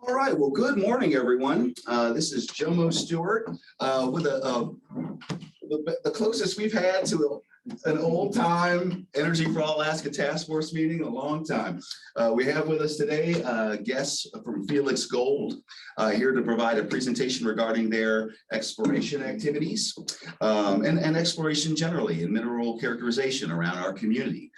All right, well, good morning, everyone. This is Jomo Stewart with the closest we've had to an old-time Energy for All Alaska Task Force meeting in a long time. We have with us today guests from FelixGold here to provide a presentation regarding their exploration activities and exploration generally and mineral characterization around our community.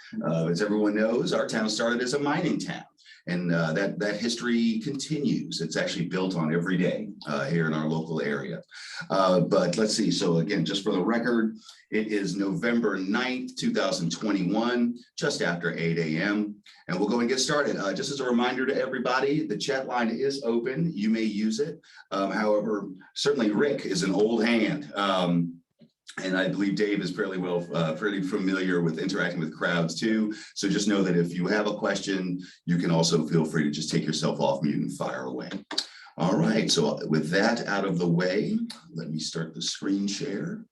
As everyone knows, our town started as a mining town. And that history continues. It's actually built on every day here in our local area. But let's see. So again, just for the record, it is November 9th, 2021, just after 8 a.m. And we'll go and get started. Just as a reminder to everybody, the chat line is open. You may use it. However, certainly Rick is an old hand. And I believe Dave is fairly familiar with interacting with crowds too. So just know that if you have a question, you can also feel free to just take yourself off mute and fire away. All right, so with that out of the way, let me start the screen share.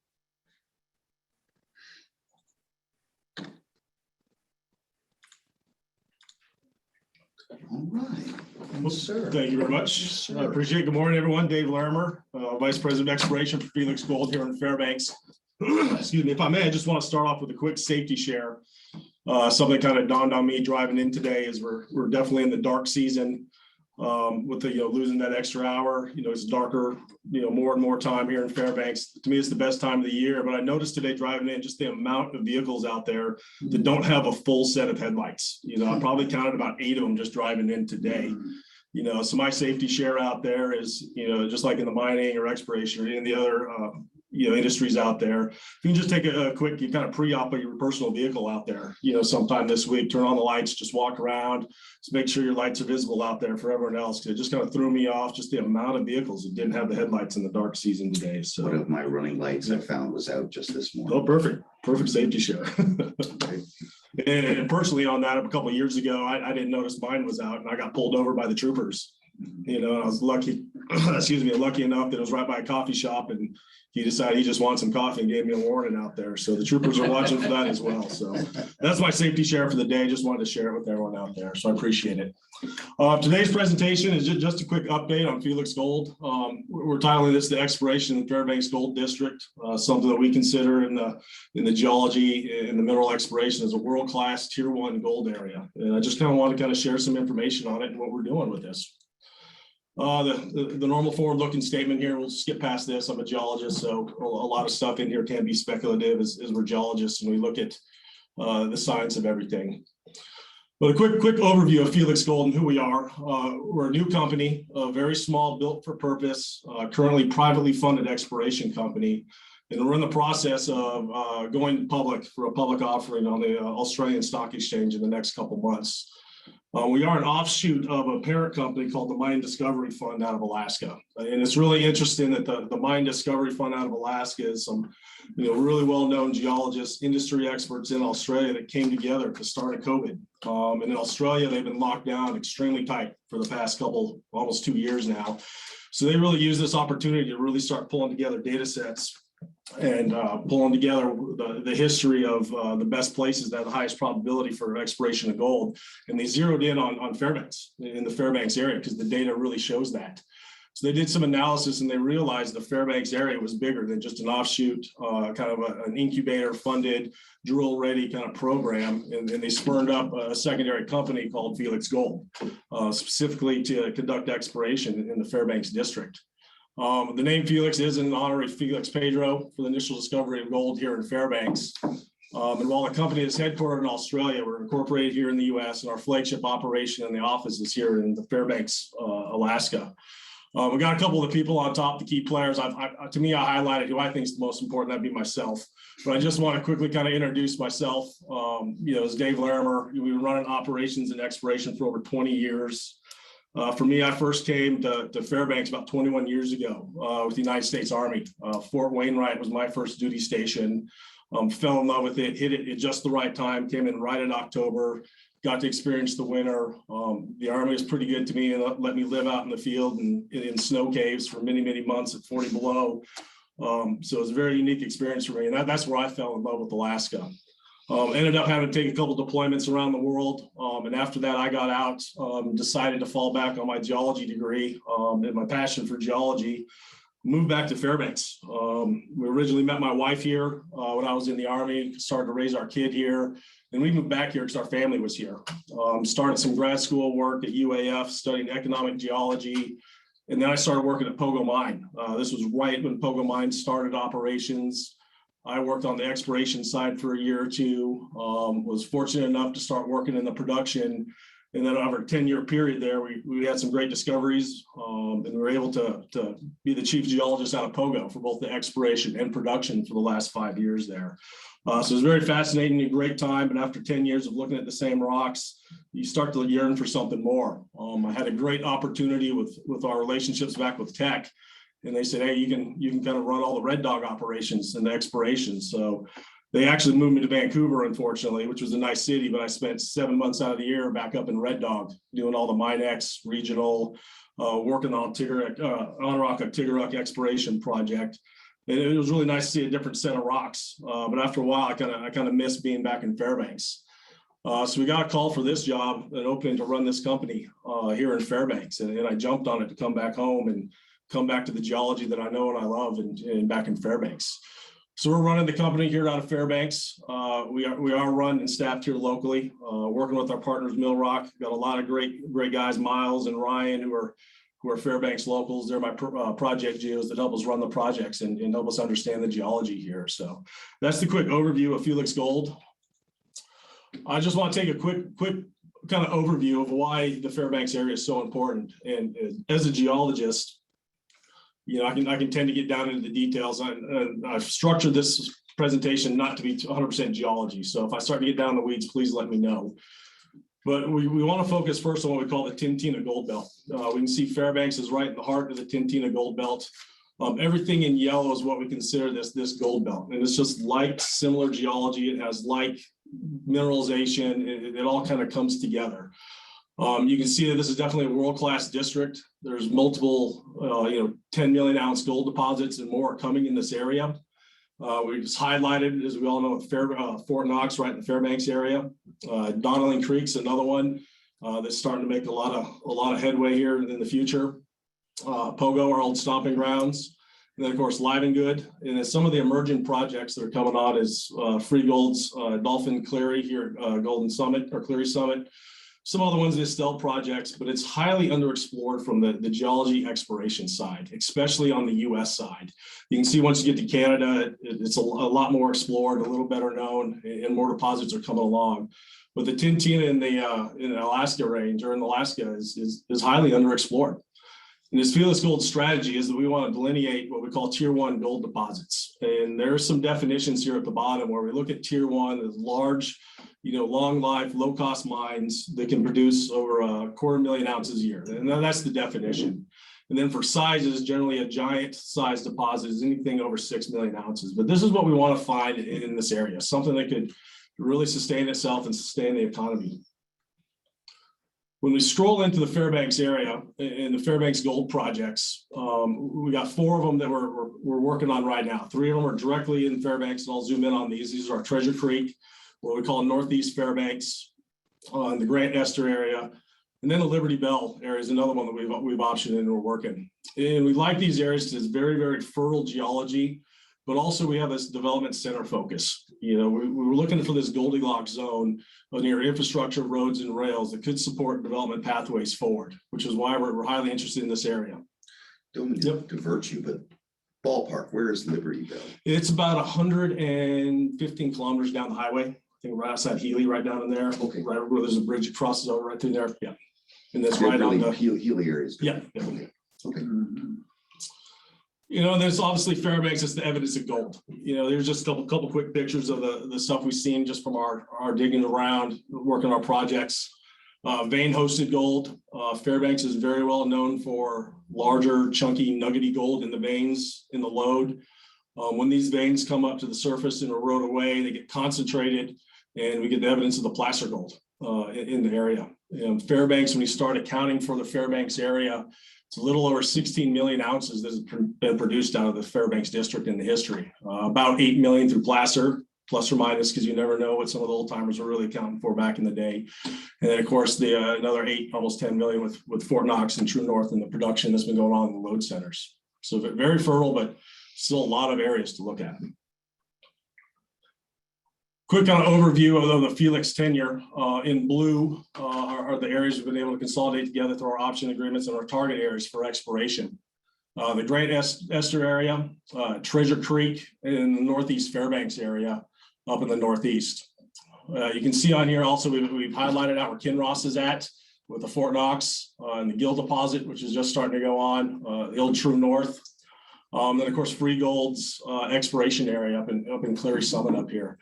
All right. Well, sir. Thank you very much. I appreciate it. Good morning, everyone. Dave Larimer, Vice President of Exploration for FelixGold here in Fairbanks. Excuse me. If I may, I just want to start off with a quick safety share. Something kind of dawned on me driving in today is we're definitely in the dark season with the losing that extra hour. It's darker, more and more time here in Fairbanks. To me, it's the best time of the year. But I noticed today driving in just the amount of vehicles out there that don't have a full set of headlights. I probably counted about 8 of them just driving in today. So my safety share out there is, just like in the mining or exploration or any of the other, industries out there. If you can just take a quick, you kind of pre-op of your personal vehicle out there, sometime this week, turn on the lights, just walk around, just make sure your lights are visible out there for everyone else. Because it just kind of threw me off, just the amount of vehicles that didn't have the headlights in the dark season today. So one of my running lights I found was out just this morning. Oh, perfect safety share. And personally on that, a couple of years ago, I didn't notice mine was out and I got pulled over by the troopers. I was lucky, lucky enough that it was right by a coffee shop and he decided he just wanted some coffee and gave me a warning out there. So the troopers are watching for that as well. So that's my safety share for the day. Just wanted to share it with everyone out there. So I appreciate it. Today's presentation is just a quick update on FelixGold. We're titling this the exploration in the Fairbanks Gold District, something that we consider in the geology and the mineral exploration as a world-class tier 1 gold area. And I just kind of want to share some information on it and what we're doing with this. The normal forward-looking statement here, we'll skip past this. I'm a geologist, so a lot of stuff in here can be speculative as we're geologists and we look at the science of everything. But a quick overview of FelixGold and who we are. We're a new company, a very small, built for purpose, currently privately funded exploration company. And we're in the process of going public for a public offering on the Australian Stock Exchange in the next couple months. We are an offshoot of a parent company called the Mine Discovery Fund out of Alaska. And it's really interesting that the Mine Discovery Fund out of Alaska is some really well-known geologists, industry experts in Australia that came together to start a COVID. And in Australia, they've been locked down extremely tight for the past almost 2 years now. So they really use this opportunity to really start pulling together data sets and pulling together the history of the best places that have the highest probability for exploration of gold. And they zeroed in on Fairbanks, in the Fairbanks area, because the data really shows that. So they did some analysis and they realized the Fairbanks area was bigger than just an offshoot, kind of an incubator funded, drill ready kind of program. And they spurned up a secondary company called FelixGold, specifically to conduct exploration in the Fairbanks district. The name Felix is in honor of Felix Pedro for the initial discovery of gold here in Fairbanks. And while the company is headquartered in Australia, we're incorporated here in the US and our flagship operation and the office is here in the Fairbanks, Alaska. We got a couple of the people on top, the key players. To me, I highlighted who I think is the most important, that'd be myself. But I just want to quickly kind of introduce myself. As Dave Larimer, we've been running operations and exploration for over 20 years. For me, I first came to Fairbanks about 21 years ago with the United States Army. Fort Wainwright was my first duty station. Fell in love with it, hit it at just the right time, came in right in October, got to experience the winter. The Army was pretty good to me and let me live out in the field and in snow caves for many, many months at 40 below. So it was a very unique experience for me. And that's where I fell in love with Alaska. Ended up having to take a couple deployments around the world. And after that, I got out, decided to fall back on my geology degree and my passion for geology. Moved back to Fairbanks. We originally met my wife here when I was in the Army, started to raise our kid here. And we moved back here because our family was here. Started some grad school work at UAF, studying economic geology. And then I started working at Pogo Mine. This was right when Pogo Mine started operations. I worked on the exploration side for a year or two, was fortunate enough to start working in the production. And then over a 10-year period there, we had some great discoveries, and we were able to be the chief geologist out of Pogo for both the exploration and production for the last 5 years there. So it was very fascinating, a great time. And after 10 years of looking at the same rocks, you start to yearn for something more. I had a great opportunity with our relationships back with Tech. And they said, hey, you can kind of run all the Red Dog operations and the exploration. So they actually moved me to Vancouver, unfortunately, which was a nice city, but I spent 7 months out of the year back up in Red Dog doing all the MineX regional, working on Anarock exploration project. And it was really nice to see a different set of rocks. But after a while, I kind of missed being back in Fairbanks. So we got a call for this job, an opening to run this company here in Fairbanks. And I jumped on it to come back home and come back to the geology that I know and I love and back in Fairbanks. So we're running the company here out of Fairbanks. We are run and staffed here locally, working with our partners, Millrock. Got a lot of great guys, Miles and Ryan, who are Fairbanks locals. They're my project geos that help us run the projects and help us understand the geology here. So that's the quick overview of Felix Gold. I just want to take a quick kind of overview of why the Fairbanks area is so important. And as a geologist, you know, I can tend to get down into the details. I've structured this presentation not to be 100% geology. So if I start to get down in the weeds, please let me know. But we want to focus first on what we call the Tintina Gold Belt. We can see Fairbanks is right in the heart of the Tintina Gold Belt. Everything in yellow is what we consider this gold belt. And it's just like similar geology. It has like mineralization. It all kind of comes together. You can see that this is definitely a world-class district. There's multiple, 10 million ounce gold deposits and more coming in this area. We just highlighted, as we all know, Fort Knox right in the Fairbanks area. Donnelly Creek's another one that's starting to make a lot of headway here in the future. Pogo, our old stomping grounds. And then, of course, Live and Good. And then some of the emerging projects that are coming on is Free Gold's Dolphin Cleary here at Golden Summit or Cleary Summit. Some other ones, the Estelle projects, but it's highly underexplored from the geology exploration side, especially on the US side. You can see once you get to Canada, it's a lot more explored, a little better known, and more deposits are coming along. But the Tintina in the Alaska range or in Alaska is highly underexplored. And this Felix Gold strategy is that we want to delineate what we call tier 1 gold deposits. And there are some definitions here at the bottom where we look at tier 1 as large, long life, low cost mines that can produce over 250,000 ounces a year. And that's the definition. And then for sizes, generally a giant size deposit is anything over 6 million ounces. But this is what we want to find in this area, something that could really sustain itself and sustain the economy. When we stroll into the Fairbanks area and the Fairbanks gold projects, we got 4 of them that we're working on right now. 3 of them are directly in Fairbanks, and I'll zoom in on these. These are our Treasure Creek, what we call Northeast Fairbanks, in the Grant-Ester area. And then the Liberty Bell area is another one that we've optioned in and we're working. And we like these areas because it's very, very fertile geology, but also we have this development center focus. We were looking for this Goldilocks zone near infrastructure, roads, and rails that could support development pathways forward, which is why we're highly interested in this area. Don't mean to divert you, but ballpark, where is Liberty Bell? It's about 115 kilometers down the highway. I think right outside Healy, right down in there. Okay. Right where there's a bridge that crosses over right through there. Yeah. And that's Okay, right really, on the Healy area is good. Yeah. Okay. There's obviously Fairbanks, it's the evidence of gold. There's just a couple quick pictures of the stuff we've seen just from our digging around, working our projects. Vein hosted gold. Fairbanks is very well known for larger, chunky, nuggety gold in the veins in the lode. When these veins come up to the surface and erode away, they get concentrated, and we get the evidence of the placer gold in the area. Fairbanks, when you start accounting for the Fairbanks area, it's a little over 16 million ounces that has been produced out of the Fairbanks district in the history. About 8 million through placer, plus or minus, because you never know what some of the old timers were really accounting for back in the day. And then of course the another 8, almost 10 million with Fort Knox and True North and the production that's been going on in the load centers. So very fertile, but still a lot of areas to look at. Quick kind of overview of the Felix tenure. In blue are the areas we've been able to consolidate together through our option agreements and our target areas for exploration. The Grant-Ester area, Treasure Creek in the northeast Fairbanks area up in the northeast. You can see on here also we've highlighted out where Kinross is at with the Fort Knox and the Gill deposit, which is just starting to go on, the old True North. Then of course Free Gold's exploration area up in Clary Summit up here.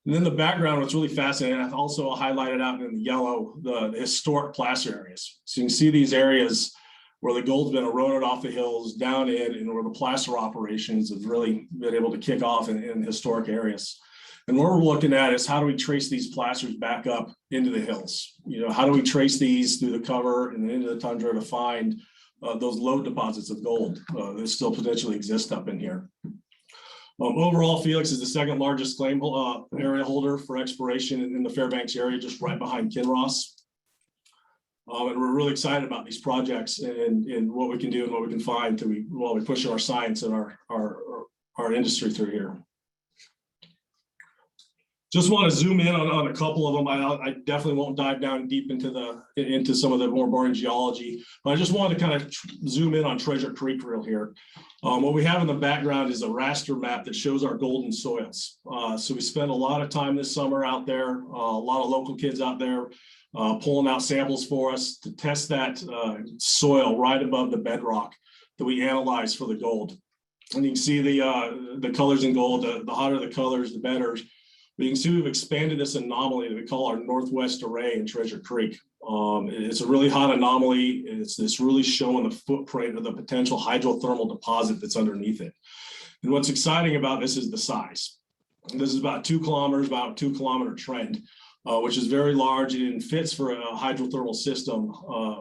And then the background, what's really fascinating, I've also highlighted out in the yellow, the historic placer areas. So you can see these areas where the gold's been eroded off the hills down in, and where the placer operations have really been able to kick off in historic areas. And what we're looking at is how do we trace these placers back up into the hills? You know, how do we trace these through the cover and into the tundra to find those low deposits of gold that still potentially exist up in here? Overall, Felix is the second largest claim area holder for exploration in the Fairbanks area, just right behind Kinross. And we're really excited about these projects and what we can do and what we can find while we push our science and our industry through here. Just want to zoom in on a couple of them. I definitely won't dive down deep into some of the more boring geology, but I just wanted to kind of zoom in on Treasure Creek real here. What we have in the background is a raster map that shows our golden soils. So we spent a lot of time this summer out there, a lot of local kids out there pulling out samples for us to test that soil right above the bedrock that we analyze for the gold. And you can see the colors in gold, the hotter the colors, the better. But you can see we've expanded this anomaly that we call our Northwest Array in Treasure Creek. It's a really hot anomaly. It's really showing the footprint of the potential hydrothermal deposit that's underneath it. And what's exciting about this is the size. This is about 2 kilometers, about a 2 kilometer trend, which is very large and fits for a hydrothermal system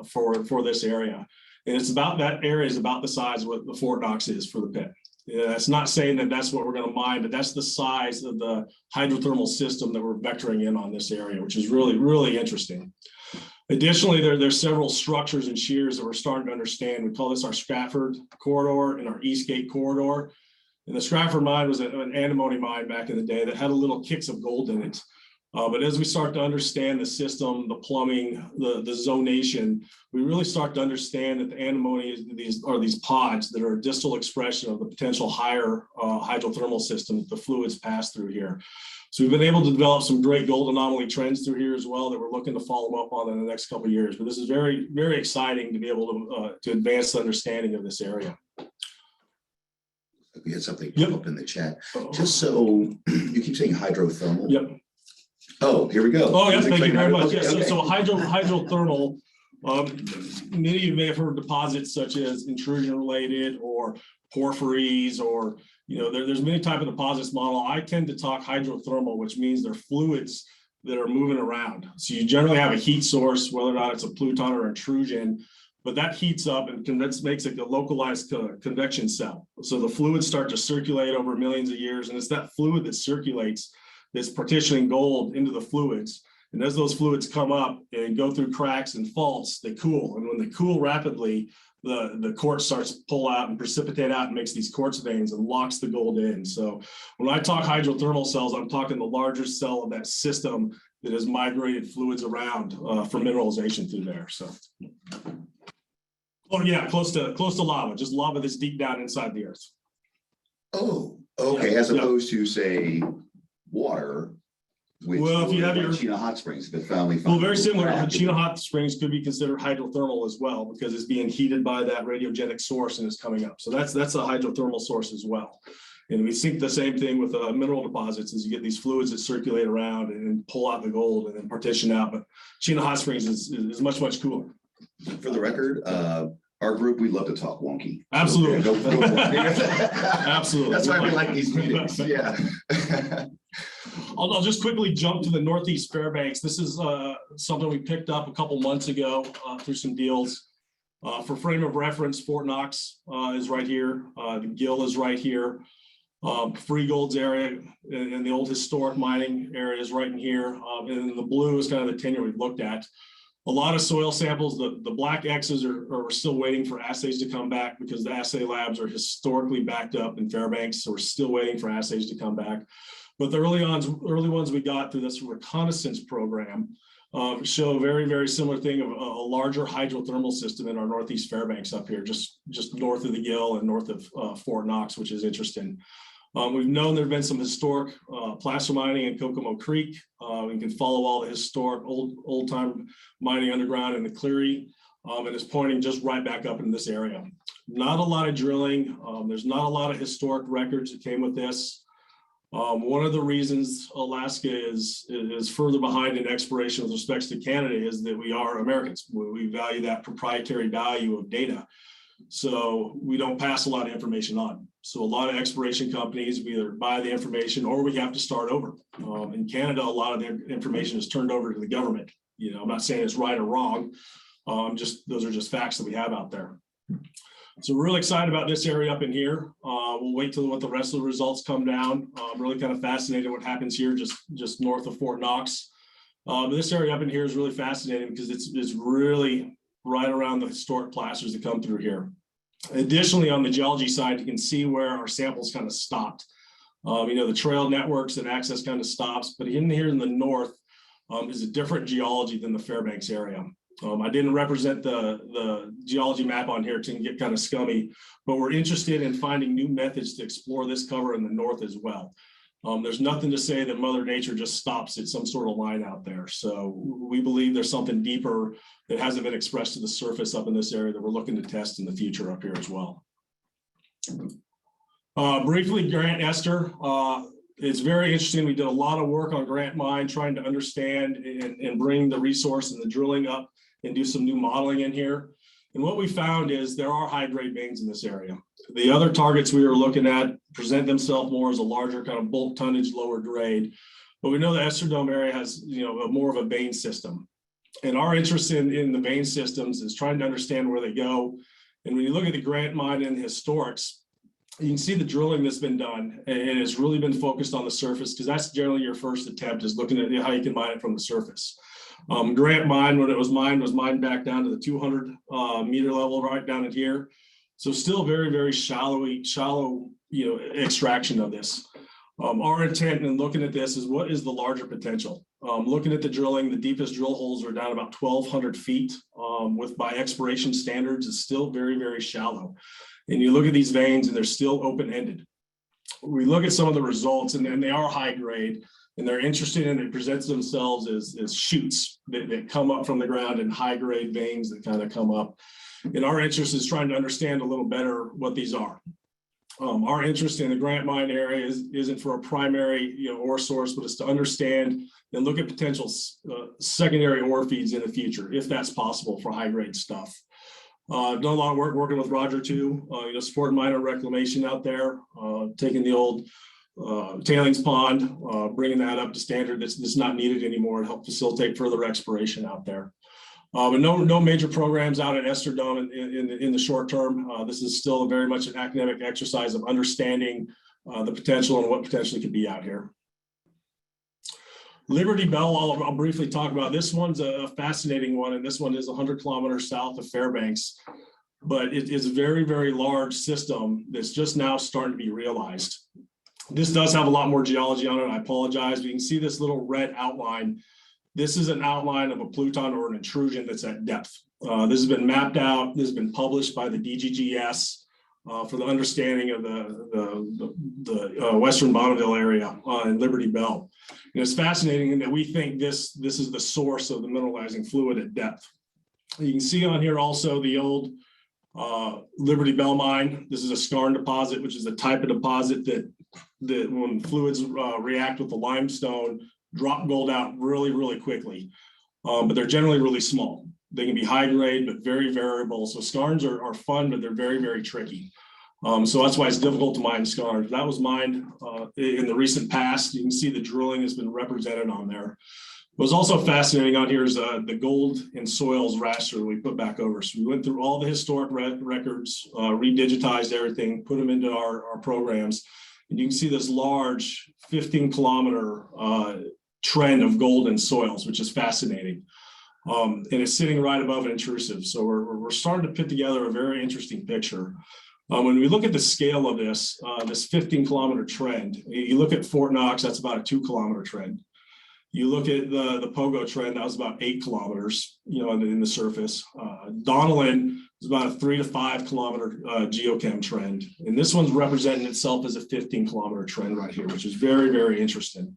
for this area. And it's about, that area is about the size of what the Fort Knox is for the pit. Yeah, that's not saying that that's what we're going to mine, but that's the size of the hydrothermal system that we're vectoring in on this area, which is really, really interesting. Additionally, there's several structures and shears that we're starting to understand. We call this our Stratford corridor and our Eastgate corridor. And the Stratford mine was an antimony mine back in the day that had a little kicks of gold in it. But as we start to understand the system, the plumbing, the zonation, we really start to understand that the antimony are these pods that are a distal expression of the potential higher hydrothermal system that the fluids pass through here. So we've been able to develop some great gold anomaly trends through here as well that we're looking to follow up on in the next couple of years. But this is very, very exciting to be able to advance the understanding of this area. We had something pop up in the chat. Just so you keep saying hydrothermal. Yep. Oh, here we go. Oh, yes, thank you very much. Okay, Yes, okay. so hydrothermal, many of you may have heard deposits such as intrusion-related or porphyries, or, you know, there's many type of deposits model. I tend to talk hydrothermal, which means they're fluids that are moving around. So you generally have a heat source, whether or not it's a pluton or intrusion, but that heats up and makes it a localized convection cell. So the fluids start to circulate over millions of years, and it's that fluid that circulates that's partitioning gold into the fluids. And as those fluids come up and go through cracks and faults, they cool. And when they cool rapidly, the quartz starts to pull out and precipitate out and makes these quartz veins and locks the gold in. So when I talk hydrothermal cells, I'm talking the larger cell of that system that has migrated fluids around for mineralization through there. So, oh yeah, close to lava, just lava that's deep down inside the earth. Oh, okay. Yeah, As opposed to, say, water, which well, if you have your Tintina Hot Springs, but family. Well, very similar. Tintina Hot Springs could be considered hydrothermal as well, because it's being heated by that radiogenic source and it's coming up. So that's a hydrothermal source as well. And we think the same thing with mineral deposits, is you get these fluids that circulate around and pull out the gold and then partition out. But Tintina Hot Springs is much, much cooler. For the record, our group, we love to talk wonky. Absolutely. So, Absolutely. That's why we like these meetings. Yeah. I'll just quickly jump to the Northeast Fairbanks. This is something we picked up a couple months ago through some deals. For frame of reference, Fort Knox is right here. The Gill is right here. Free Gold's area and the old historic mining areas right in here. And the blue is kind of the tenure we've looked at. A lot of soil samples, the black X's are still waiting for assays to come back because the assay labs are historically backed up in Fairbanks. So we're still waiting for assays to come back. But the early ones we got through this reconnaissance program show a very, very similar thing of a larger hydrothermal system in our Northeast Fairbanks up here, just north of the Gill and north of Fort Knox, which is interesting. We've known there have been some historic placer mining in Kokomo Creek. We can follow all the historic old time mining underground in the Cleary, and it's pointing just right back up in this area. Not a lot of drilling. There's not a lot of historic records that came with this. One of the reasons Alaska is further behind in exploration with respect to Canada is that we are Americans. We value that proprietary value of data. So we don't pass a lot of information on. So a lot of exploration companies, we either buy the information or we have to start over. In Canada, a lot of the information is turned over to the government. You know, I'm not saying it's right or wrong. Those are just facts that we have out there. So we're really excited about this area up in here. We'll wait till what the rest of the results come down. I'm really kind of fascinated what happens here just north of Fort Knox. But this area up in here is really fascinating because it's really right around the historic placers that come through here. Additionally, on the geology side, you can see where our samples kind of stopped. You know, the trail networks and access kind of stops, but in here in the north is a different geology than the Fairbanks area. I didn't represent the geology map on here to get kind of scummy, but we're interested in finding new methods to explore this cover in the north as well. There's nothing to say that Mother Nature just stops at some sort of line out there. So we believe there's something deeper that hasn't been expressed to the surface up in this area that we're looking to test in the future up here as well. Briefly, Grant-Ester. It's very interesting. We did a lot of work on Grant Mine, trying to understand and bring the resource and the drilling up and do some new modeling in here. And what we found is there are high-grade veins in this area. The other targets we were looking at present themselves more as a larger kind of bulk tonnage, lower grade. But we know the Ester Dome area has, you know, more of a vein system. And our interest in the vein systems is trying to understand where they go. And when you look at the Grant Mine and the historics, you can see the drilling that's been done, and it's really been focused on the surface because that's generally your first attempt, is looking at how you can mine it from the surface. Grant Mine, when it was mined back down to the 200 meter level, right down in here. So still very, very shallow, you know, extraction of this. Our intent in looking at this is what is the larger potential. Looking at the drilling, the deepest drill holes are down about 1,200 feet, by exploration standards, is still very, very shallow. And you look at these veins and they're still open-ended. We look at some of the results and they are high grade, and they're interesting, and it presents themselves as shoots that come up from the ground and high grade veins that kind of come up. And our interest is trying to understand a little better what these are. Our interest in the Grant Mine area isn't for a primary, you know, ore source, but it's to understand and look at potential secondary ore feeds in the future, if that's possible for high grade stuff. Done a lot of work working with Roger too, you know, supporting minor reclamation out there, taking the old tailings pond, bringing that up to standard that's not needed anymore to help facilitate further exploration out there. But no major programs out at Ester Dome in the short term. This is still very much an academic exercise of understanding the potential and what potentially could be out here. Liberty Bell, I'll briefly talk about. This one's a fascinating one, and this one is 100 kilometers south of Fairbanks, but it is a very, very large system that's just now starting to be realized. This does have a lot more geology on it. I apologize. You can see this little red outline. This is an outline of a pluton or an intrusion that's at depth. This has been mapped out. This has been published by the DGGS for the understanding of the Western Bonneville area in Liberty Bell. And it's fascinating in that we think this is the source of the mineralizing fluid at depth. You can see on here also the old Liberty Bell mine. This is a skarn deposit, which is a type of deposit that when fluids react with the limestone, drop gold out really, really quickly. But they're generally really small. They can be high grade, but very variable. So skarns are fun, but they're very, very tricky. So that's why it's difficult to mine skarns. That was mined in the recent past. You can see the drilling has been represented on there. What's also fascinating on here is the gold and soils raster we put back over. So we went through all the historic records, redigitized everything, put them into our programs. And you can see this large 15-kilometer trend of gold in soils, which is fascinating. And it's sitting right above an intrusive. So we're starting to put together a very interesting picture. When we look at the scale of this 15-kilometer trend, you look at Fort Knox, that's about a 2-kilometer trend. You look at the Pogo trend, that was about 8 kilometers, in the surface. Donellan is about a 3 to 5 kilometer geochem trend. And this one's representing itself as a 15-kilometer trend right here, which is very, very interesting.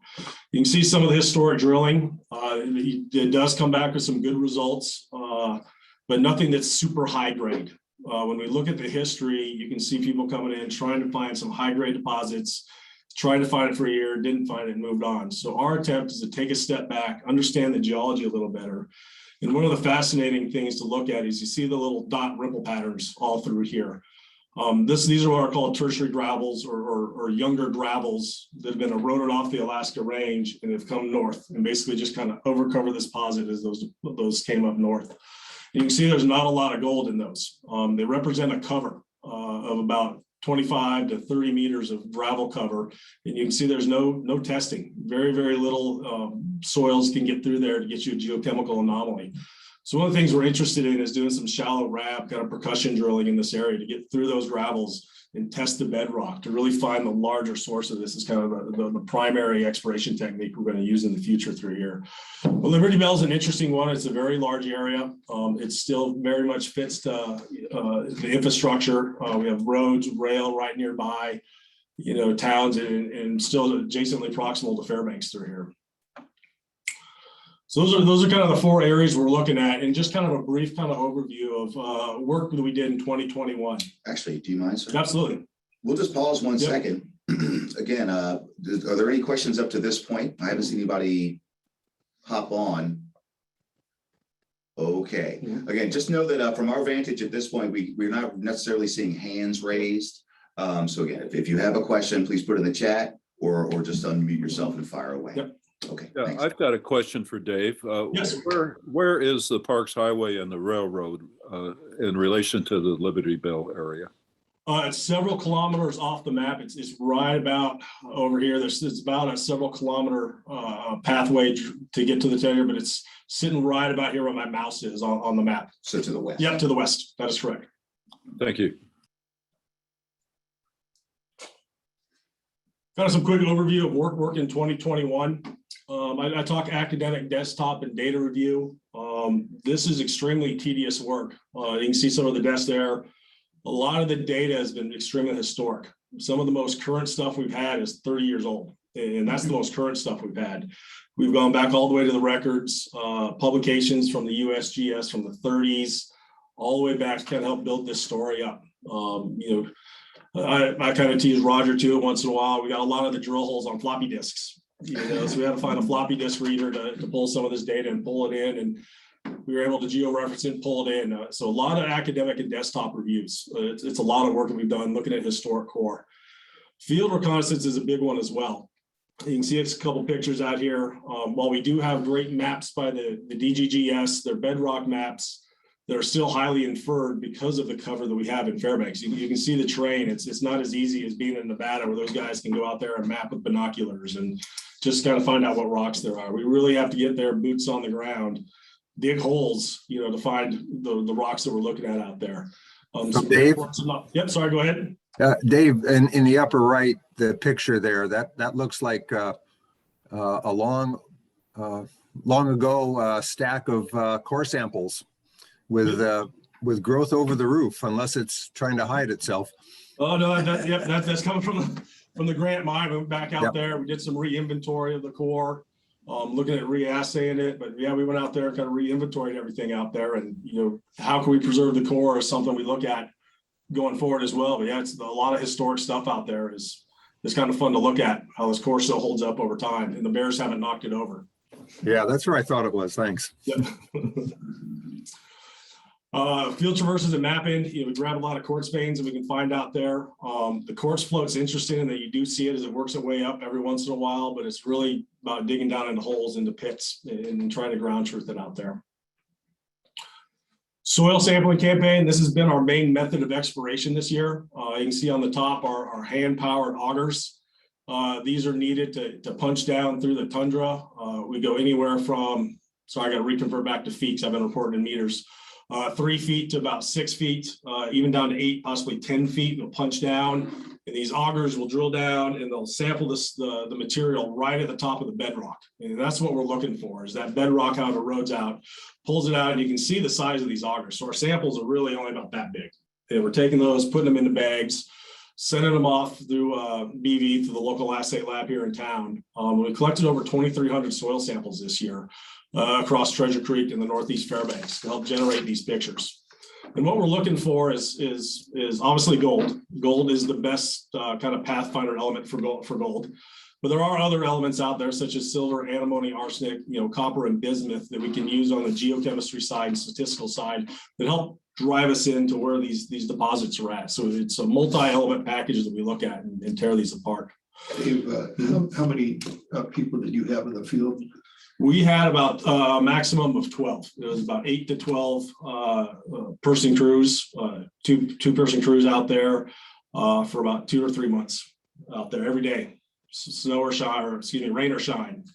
You can see some of the historic drilling. It does come back with some good results, but nothing that's super high grade. When we look at the history, you can see people coming in, trying to find some high grade deposits, tried to find it for a year, didn't find it, and moved on. So our attempt is to take a step back, understand the geology a little better. And one of the fascinating things to look at is you see the little dot ripple patterns all through here. These are what are called tertiary gravels or younger gravels that have been eroded off the Alaska range and have come north and basically just kind of overcover this deposit as those came up north. You can see there's not a lot of gold in those. They represent a cover of about 25 to 30 meters of gravel cover. And you can see there's no testing. Very, very little soils can get through there to get you a geochemical anomaly. So one of the things we're interested in is doing some shallow RAB kind of percussion drilling in this area to get through those gravels and test the bedrock to really find the larger source of this. Is kind of the primary exploration technique we're going to use in the future through here. Well, Liberty Bell is an interesting one. It's a very large area. It still very much fits the infrastructure. We have roads, rail right nearby, towns, and still adjacently proximal to Fairbanks through here. So those are kind of the 4 areas we're looking at, and just kind of a brief kind of overview of work that we did in 2021. Actually, do you mind, sir? Absolutely. We'll just pause one second. Again, are there any questions up to this point? I haven't seen anybody hop on. Okay. Again, just know that from our vantage at this point, we're not necessarily seeing hands raised. So again, if you have a question, please put it in the chat or just unmute yourself and fire away. Yep. Okay. Yeah, thanks. I've got a question for Dave. Yes. Where is the Parks Highway and the railroad in relation to the Liberty Bell area? It's several kilometers off the map. It's right about over here. It's about a several kilometer pathway to get to the tenure, but it's sitting right about here where my mouse is on the map. So to the west. Yep, to the west. That is correct. Thank you. Kind of some quick overview of work in 2021. I talk academic desktop and data review. This is extremely tedious work. You can see some of the desks there. A lot of the data has been extremely historic. Some of the most current stuff we've had is 30 years old, and that's the most current stuff we've had. We've gone back all the way to the records, publications from the USGS from the 30s, all the way back to kind of help build this story up. I kind of tease Roger too once in a while. We got a lot of the drill holes on floppy disks, so we had to find a floppy disk reader to pull some of this data and pull it in, and we were able to georeference it and pull it in. So a lot of academic and desktop reviews. It's a lot of work that we've done looking at historic core. Field reconnaissance is a big one as well. You can see it's a couple pictures out here. While we do have great maps by the DGGS, they're bedrock maps that are still highly inferred because of the cover that we have in Fairbanks. You can see the terrain. It's not as easy as being in Nevada where those guys can go out there and map with binoculars and just kind of find out what rocks there are. We really have to get there, boots on the ground, dig holes, to find the rocks that we're looking at out there. So Dave? Yep, sorry, go ahead. Dave, in the upper right, the picture there, that looks like a long ago stack of core samples with growth over the roof, unless it's trying to hide itself. Oh no, that's coming from the Grant mine. We went back out there. We did some re-inventory of the core, looking at re-assaying it. But yeah, we went out there and kind of re-inventoried everything out there. And how can we preserve the core is something we look at going forward as well. But yeah, it's a lot of historic stuff out there. It's kind of fun to look at how this core still holds up over time, and the bears haven't knocked it over. Yeah, that's where I thought it was. Thanks. Yep. Field traverses and mapping, we grab a lot of quartz veins and we can find out there. The quartz float's interesting in that you do see it as it works its way up every once in a while, but it's really about digging down into holes, into pits, and trying to ground truth it out there. Soil sampling campaign. This has been our main method of exploration this year. You can see on the top our hand-powered augers. These are needed to punch down through the tundra. We go anywhere from, so I got to reconvert back to feet, 'cause I've been reporting in meters, 3 feet to about 6 feet, even down to 8, possibly 10 feet. They'll punch down, and these augers will drill down and they'll sample the material right at the top of the bedrock. And that's what we're looking for, is that bedrock, how it erodes out, pulls it out, and you can see the size of these augers. So our samples are really only about that big. And we're taking those, putting them into bags, sending them off through BV, to the local assay lab here in town. We collected over 2,300 soil samples this year across Treasure Creek and the Northeast Fairbanks to help generate these pictures. And what we're looking for is obviously gold. Gold is the best kind of pathfinder element for gold. But there are other elements out there, such as silver, antimony, arsenic, copper, and bismuth, that we can use on the geochemistry side and statistical side that help drive us into where these deposits are at. So it's a multi-element package that we look at and tear these apart. Dave, how many people did you have in the field? We had about a maximum of 12. It was about 8 to 12 person crews, two-person crews out there for about 2 or 3 months out there every day, snow or shine, or excuse me, rain or shine.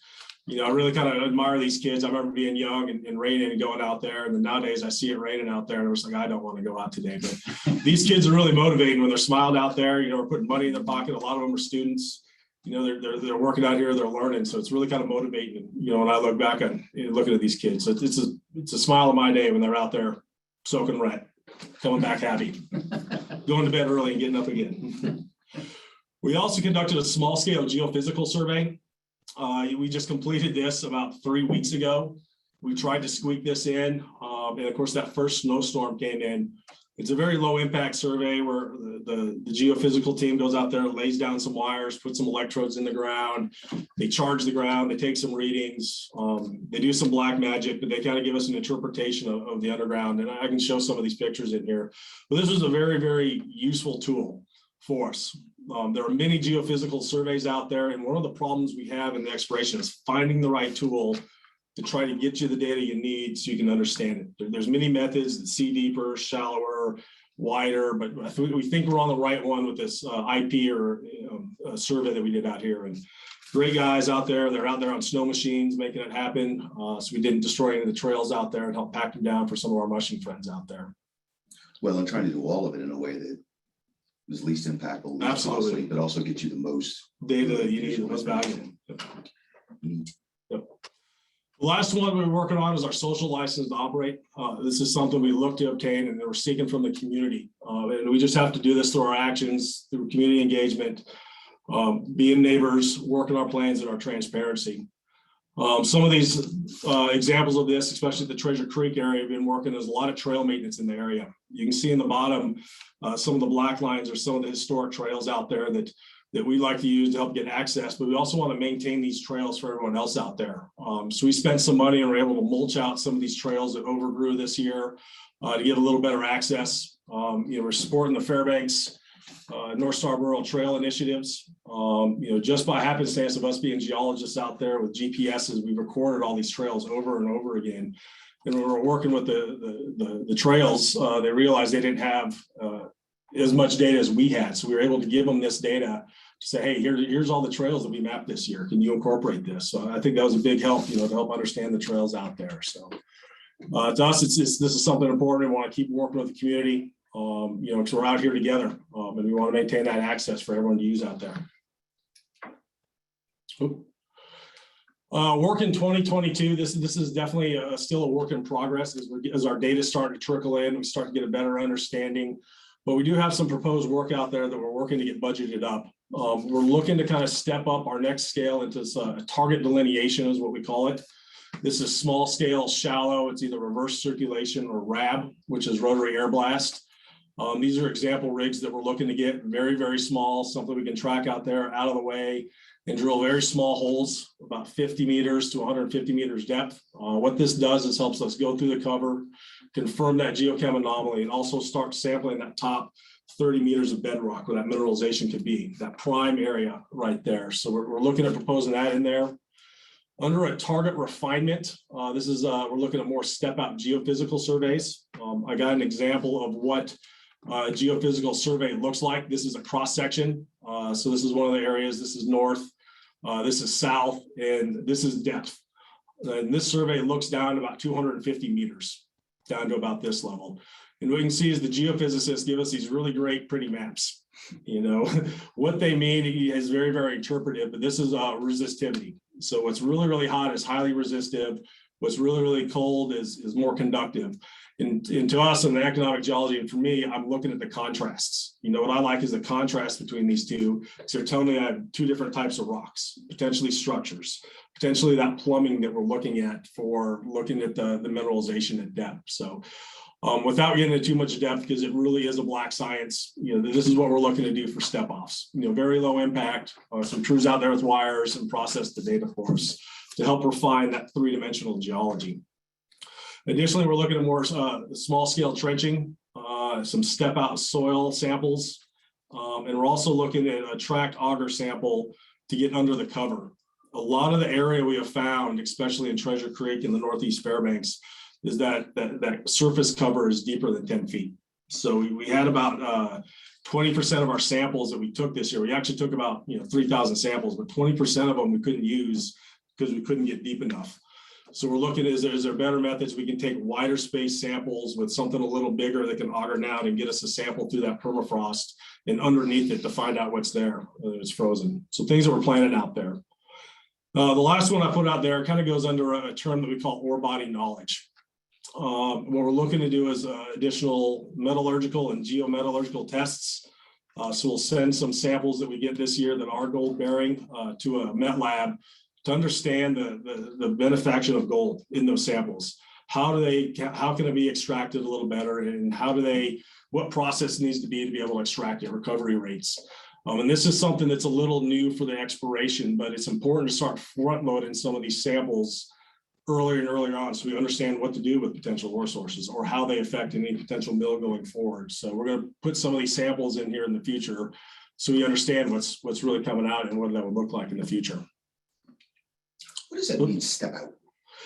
I really kind of admire these kids. I remember being young and raining and going out there. And then nowadays I see it raining out there and I was like, I don't want to go out today. But these kids are really motivating when they're smiling out there. We're putting money in their pocket. A lot of them are students. They're working out here, they're learning. So it's really kind of motivating, when I look back on looking at these kids. So it's a smile of my day when they're out there soaking wet, coming back happy, going to bed early and getting up again. We also conducted a small scale geophysical survey. We just completed this about 3 weeks ago. We tried to squeak this in. And of course, that first snowstorm came in. It's a very low impact survey where the geophysical team goes out there, lays down some wires, puts some electrodes in the ground. They charge the ground, they take some readings. They do some black magic, but they kind of give us an interpretation of the underground. And I can show some of these pictures in here. But this was a very, very useful tool for us. There are many geophysical surveys out there, and one of the problems we have in the exploration is finding the right tool to try to get you the data you need so you can understand it. There's many methods that see deeper, shallower, wider, but we think we're on the right one with this IP or survey that we did out here. And great guys out there. They're out there on snow machines making it happen. So we didn't destroy any of the trails out there and help pack them down for some of our mushing friends out there. Well, and trying to do all of it in a way that is least impactful, least Absolutely. costly, but also get you the most Data that you need, the most valuable. Yep. The last one we're working on is our social license to operate. This is something we look to obtain and we're seeking from the community. And we just have to do this through our actions, through community engagement, being neighbors, working our plans and our transparency. Some of these examples of this, especially the Treasure Creek area, have been working. There's a lot of trail maintenance in the area. You can see in the bottom, some of the black lines are some of the historic trails out there that we like to use to help get access, but we also want to maintain these trails for everyone else out there. So we spent some money and were able to mulch out some of these trails that overgrew this year to get a little better access. We're supporting the Fairbanks North Star Rural Trail initiatives. Just by happenstance of us being geologists out there with GPSs, we recorded all these trails over and over again. And when we were working with the trails, they realized they didn't have as much data as we had. So we were able to give them this data to say, hey, here's all the trails that we mapped this year. Can you incorporate this? So I think that was a big help, to help understand the trails out there. So to us, this is something important. We want to keep working with the community, because we're out here together, and we want to maintain that access for everyone to use out there. Work in 2022, this is definitely still a work in progress as our data start to trickle in. We start to get a better understanding. But we do have some proposed work out there that we're working to get budgeted up. We're looking to kind of step up our next scale into target delineation is what we call it. This is small scale, shallow. It's either reverse circulation or RAB, which is rotary air blast. These are example rigs that we're looking to get very, very small, something we can track out there out of the way and drill very small holes, about 50 meters to 150 meters depth. What this does is helps us go through the cover, confirm that geochem anomaly, and also start sampling that top 30 meters of bedrock where that mineralization could be, that prime area right there. So we're looking at proposing that in there. Under a target refinement, we're looking at more step out geophysical surveys. I got an example of what geophysical survey looks like. This is a cross section. So this is one of the areas. This is north, this is south, and this is depth. And this survey looks down about 250 meters, down to about this level. And what you can see is the geophysicists give us these really great, pretty maps. You know, what they mean is very, very interpretive, but this is resistivity. So what's really, really hot is highly resistive. What's really, really cold is more conductive. And to us in the economic geology, and for me, I'm looking at the contrasts. You know, what I like is the contrast between these two. So they're telling me I have two different types of rocks, potentially structures, potentially that plumbing that we're looking at for looking at the mineralization at depth. So without getting into too much depth, because it really is a black science, you know, this is what we're looking to do for step offs. You know, very low impact, some crews out there with wires and process the data for us to help refine that three-dimensional geology. Additionally, we're looking at more small scale trenching, some step out soil samples, and we're also looking at a tract auger sample to get under the cover. A lot of the area we have found, especially in Treasure Creek in the Northeast Fairbanks, is that surface cover is deeper than 10 feet. So we had about 20% of our samples that we took this year. We actually took about 3,000 samples, but 20% of them we couldn't use because we couldn't get deep enough. So we're looking, is there better methods we can take wider space samples with something a little bigger that can auger down and get us a sample through that permafrost and underneath it to find out what's there, whether it's frozen. So things that we're planning out there. The last one I put out there kind of goes under a term that we call ore body knowledge. What we're looking to do is additional metallurgical and geometallurgical tests. So we'll send some samples that we get this year that are gold bearing to a met lab to understand the benefaction of gold in those samples. How can it be extracted a little better, and what process needs to be able to extract it, recovery rates. And this is something that's a little new for the exploration, but it's important to start front loading some of these samples earlier and earlier on, so we understand what to do with potential ore sources or how they affect any potential mill going forward. So we're going to put some of these samples in here in the future so we understand what's really coming out and what that would look like in the future. What does that mean, step out?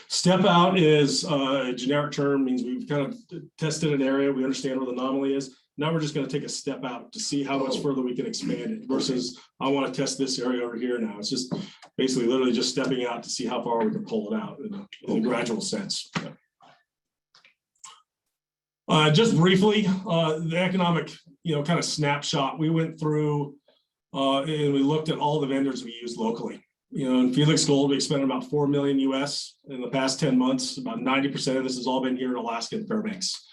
Step out is a generic term, means we've kind of tested an area, we understand where the anomaly is. Now we're just going to take a step out to see how much further we can expand it versus I want to test this area over here now. It's just basically literally just stepping out to see how far we can pull it out in a gradual sense. Just briefly, the economic, kind of snapshot. We went through and we looked at all the vendors we use locally. In Felix Gold, we spent about $4 million US in the past 10 months. About 90% of this has all been here in Alaska and Fairbanks.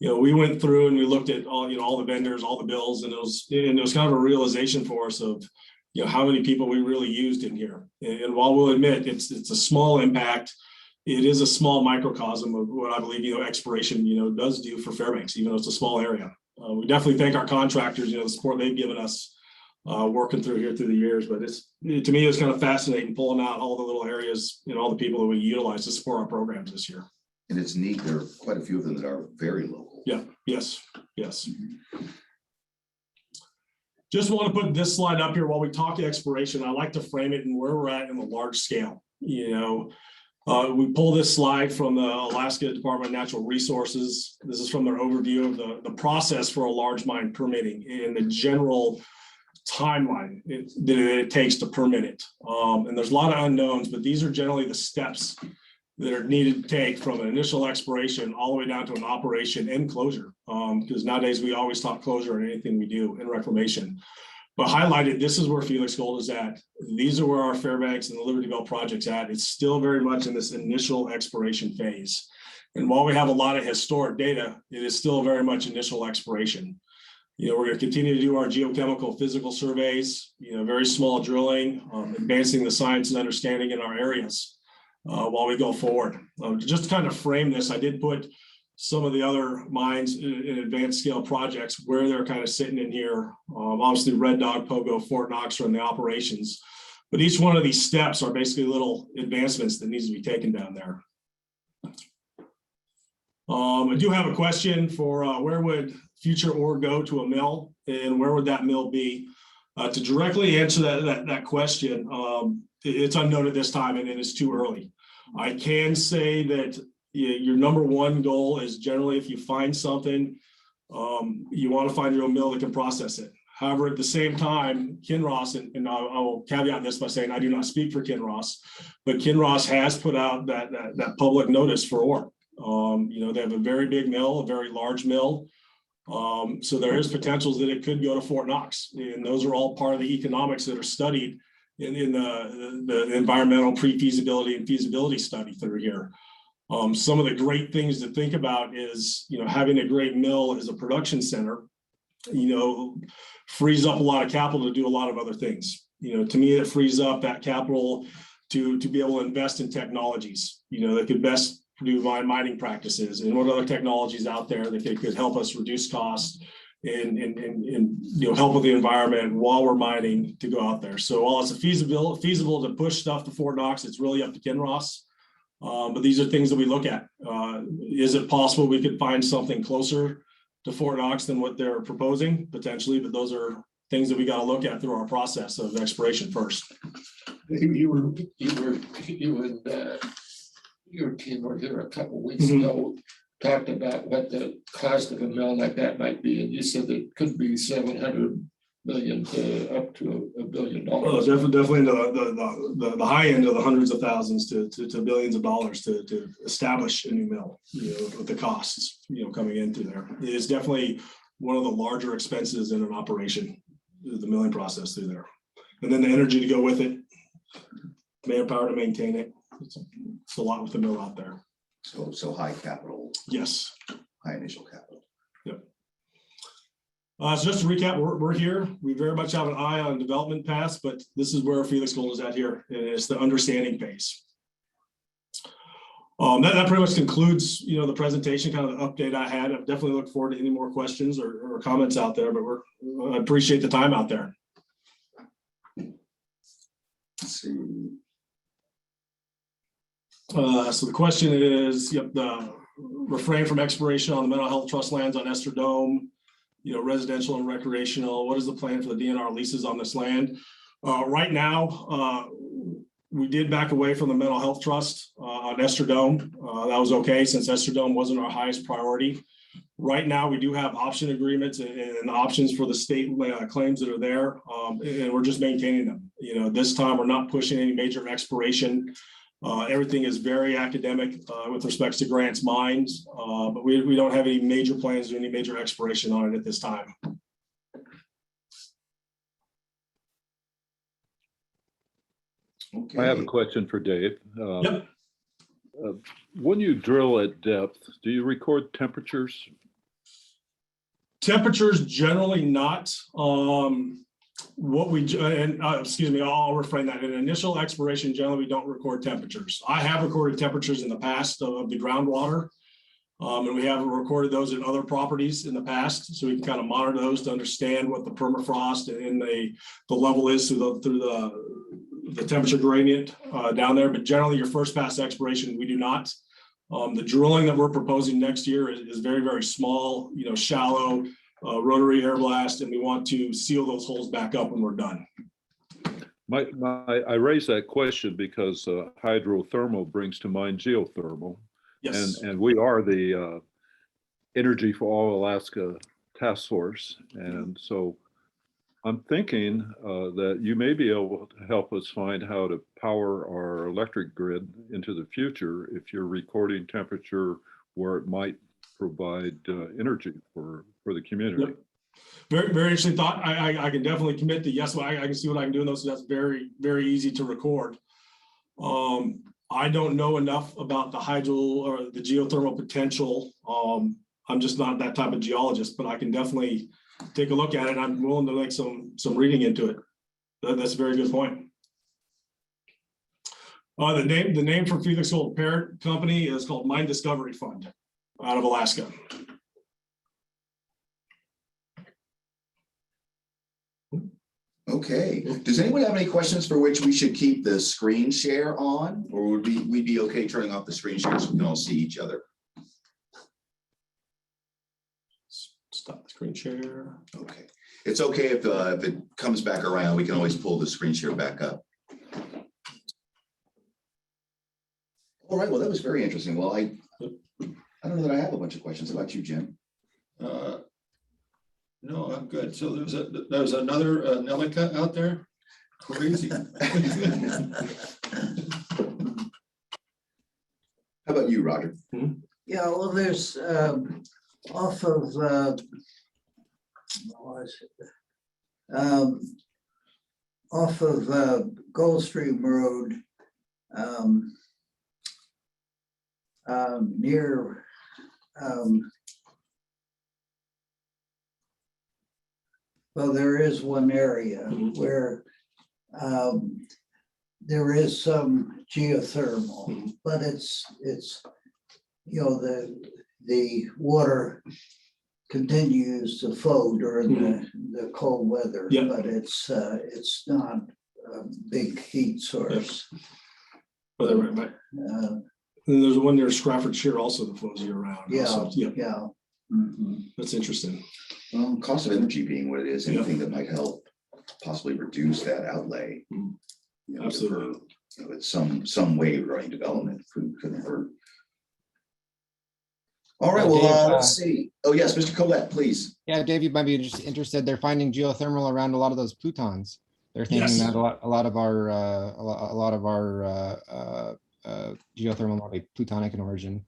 We went through and we looked at all the vendors, all the bills, and it was kind of a realization for us of how many people we really used in here. And while we'll admit it's a small impact, it is a small microcosm of what I believe exploration does do for Fairbanks, even though it's a small area. We definitely thank our contractors, the support they've given us working through here through the years. But to me, it's kind of fascinating pulling out all the little areas and all the people that we utilize to support our programs this year. And it's neat. There are quite a few of them that are very local. Yeah. Yes. Just want to put this slide up here while we talk exploration. I like to frame it in where we're at in the large scale. We pull this slide from the Alaska Department of Natural Resources. This is from their overview of the process for a large mine permitting and the general timeline that it takes to permit it. And there's a lot of unknowns, but these are generally the steps that are needed to take from an initial exploration all the way down to an operation and closure. Because nowadays we always talk closure in anything we do in reclamation. But highlighted, this is where Felix Gold is at. These are where our Fairbanks and the Liberty Bell project's at. It's still very much in this initial exploration phase. And while we have a lot of historic data, it is still very much initial exploration. We're going to continue to do our geochemical physical surveys, very small drilling, advancing the science and understanding in our areas while we go forward. Just to kind of frame this, I did put some of the other mines in advanced scale projects where they're kind of sitting in here. Obviously Red Dog, Pogo, Fort Knox are in the operations, but each one of these steps are basically little advancements that needs to be taken down there. I do have a question for where would future ore go to a mill, and where would that mill be? To directly answer that question, it's unknown at this time and it is too early. I can say that your number one goal is generally, if you find something you want to find your own mill that can process it. However, at the same time, Kinross, and I will caveat this by saying I do not speak for Kinross, but Kinross has put out that public notice for ore. They have a very big mill, a very large mill. So there is potentials that it could go to Fort Knox, and those are all part of the economics that are studied in the environmental pre-feasibility and feasibility study through here. Some of the great things to think about is, having a great mill as a production center, frees up a lot of capital to do a lot of other things. To me, it frees up that capital to be able to invest in technologies, that could best do mining practices and what other technologies out there that could help us reduce costs and help with the environment while we're mining to go out there. So while it's feasible to push stuff to Fort Knox, it's really up to Kinross. But these are things that we look at. Is it possible we could find something closer to Fort Knox than what they're proposing? Potentially, but those are things that we got to look at through our process of exploration first. Your team were here a couple of weeks ago, talked about what the cost of a mill like that might be, and you said it could be 700 million to up to $1 billion. Definitely into the high end of the hundreds of thousands to billions of dollars to establish a new mill, with the costs, coming into there. It is definitely one of the larger expenses in an operation, the milling process through there. And then the energy to go with it, manpower to maintain it. It's a lot with the mill out there. So high capital, Yes. high initial capital. Yep. So just to recap, we're here. We very much have an eye on development paths, but this is where Felix Gold is at here. And it's the understanding phase. That pretty much concludes, the presentation, kind of the update I had. I definitely look forward to any more questions or comments out there, but I appreciate the time out there. Let's see. So the question is, the refrain from exploration on the mental health trust lands on Ester Dome, residential and recreational. What is the plan for the DNR leases on this land? Right now, we did back away from the mental health trust on Ester Dome. That was okay since Ester Dome wasn't our highest priority. Right now, we do have option agreements and options for the state claims that are there, and we're just maintaining them. This time we're not pushing any major exploration. Everything is very academic with respects to Grant's mines, but we don't have any major plans to do any major exploration on it at this time. Okay. I have a question for Dave. Yep. When you drill at depth, do you record temperatures? Temperatures generally not. Excuse me, I'll refrain that. In initial exploration, generally we don't record temperatures. I have recorded temperatures in the past of the groundwater, and we have recorded those in other properties in the past, so we can kind of monitor those to understand what the permafrost and the level is through the temperature gradient down there. But generally, your first pass exploration, we do not. The drilling that we're proposing next year is very, very small, shallow. Rotary air blast, and we want to seal those holes back up when we're done. I raise that question because hydrothermal brings to mind geothermal. Yes. And we are the Energy for All Alaska Task Force. And so I'm thinking that you may be able to help us find how to power our electric grid into the future if you're recording temperature where it might provide energy for the community. Yep. Very, very interesting thought. I can definitely commit to yes. I can see what I can do in those. So that's very, very easy to record. I don't know enough about the hydro or the geothermal potential. I'm just not that type of geologist, but I can definitely take a look at it. I'm willing to make some reading into it. That's a very good point. The name for Felix Gold parent company is called Mine Discovery Fund out of Alaska. Okay. Does anyone have any questions for which we should keep the screen share on, or would we be okay turning off the screen share so we can all see each other? Stop the screen share. Okay. It's okay if it comes back around, we can always pull the screen share back up. All right. Well, that was very interesting. Well, I don't know that I have a bunch of questions. How about you, Jim? No, I'm good. So there's another Nelica out there. Crazy. How about you, Roger? Yeah, well, there's off of what was it? Off of Goldstream Road, near well, there is one area where there is some geothermal, but it's you know, the water continues to flow during the cold weather, Yeah. but it's not a big heat source. Right. And there's one near Stratfordshire also that flows year round. Yeah, also. yeah. Mhm. That's interesting. Well, cost of energy being what it is, anything that might help possibly reduce that outlay. You know, Absolutely. You know, it's some way regarding development couldn't hurt. All right, well, Dave, let's see. Oh, yes, Mr. Colette, please. Yeah, Dave, you might be just interested. They're finding geothermal around a lot of those plutons. They're thinking Yes. that a lot of our geothermal might be plutonic in origin.